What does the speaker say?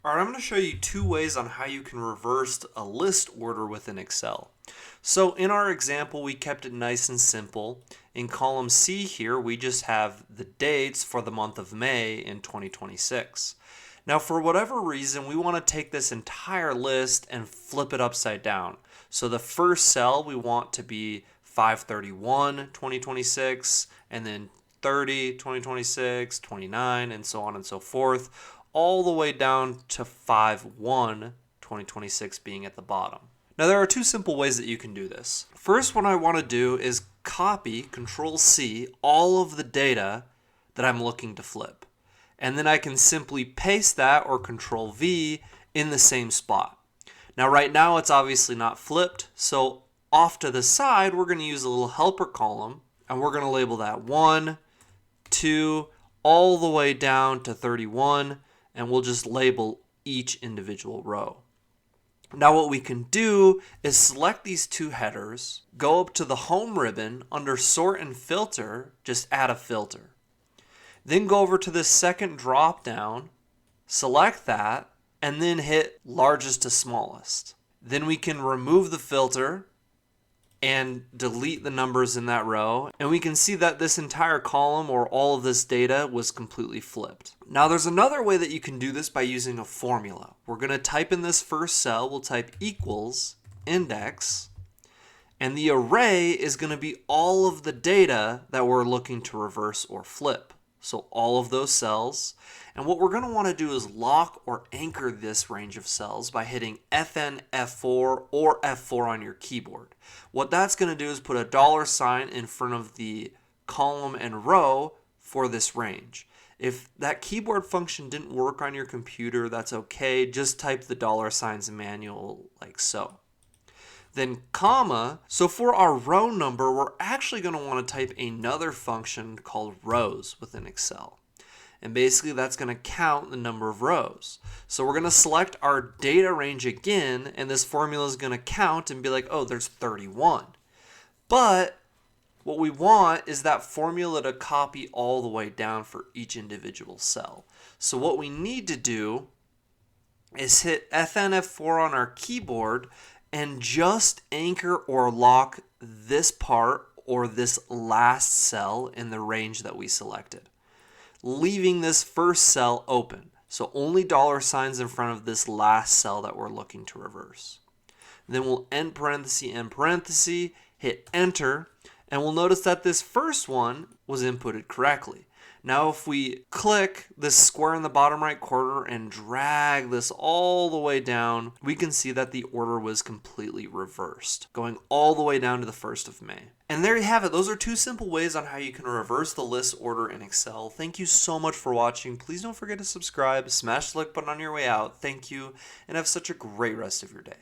Alright, I'm going to show you two ways on how you can reverse a list order within Excel. So in our example, we kept it nice and simple. In column C here, we just have the dates for the month of May in 2026. Now for whatever reason, we want to take this entire list and flip it upside down. So the first cell we want to be 5/31/2026, and then 30/2026, 29, and so on and so forth, all the way down to 5/1/2026 being at the bottom. Now there are two simple ways that you can do this. First, what I want to do is copy, Control C, all of the data that I'm looking to flip. And then I can simply paste that, or Control V, in the same spot. Now right now it's obviously not flipped, so off to the side we're going to use a little helper column, and we're going to label that 1, 2, all the way down to 31, and we'll just label each individual row. Now what we can do is select these two headers, go up to the home ribbon, under sort and filter, just add a filter. Then go over to this second drop down, select that, and then hit largest to smallest. Then we can remove the filter and delete the numbers in that row, and we can see that this entire column, or all of this data, was completely flipped. Now there's another way that you can do this by using a formula. We're going to type in this first cell, we'll type equals index, and the array is going to be all of the data that we're looking to reverse or flip. So all of those cells. And what we're going to want to do is lock or anchor this range of cells by hitting FN, F4, or F4 on your keyboard. What that's going to do is put a $ in front of the column and row for this range. If that keyboard function didn't work on your computer, that's okay. Just type the $ in manual like so. Then comma, so for our row number, we're actually going to want to type another function called rows within Excel. And basically that's going to count the number of rows. So we're going to select our data range again, and this formula is going to count and be like, oh, there's 31. But what we want is that formula to copy all the way down for each individual cell. So what we need to do is hit FN F4 on our keyboard and just anchor or lock this part or this last cell in the range that we selected, leaving this first cell open. So only $ in front of this last cell that we're looking to reverse. Then we'll end parenthesis, hit enter, and we'll notice that this first one was inputted correctly. Now if we click this square in the bottom right corner and drag this all the way down, we can see that the order was completely reversed, going all the way down to the 1st of May. And there you have it. Those are two simple ways on how you can reverse the list order in Excel. Thank you so much for watching. Please don't forget to subscribe, smash the like button on your way out. Thank you, and have such a great rest of your day.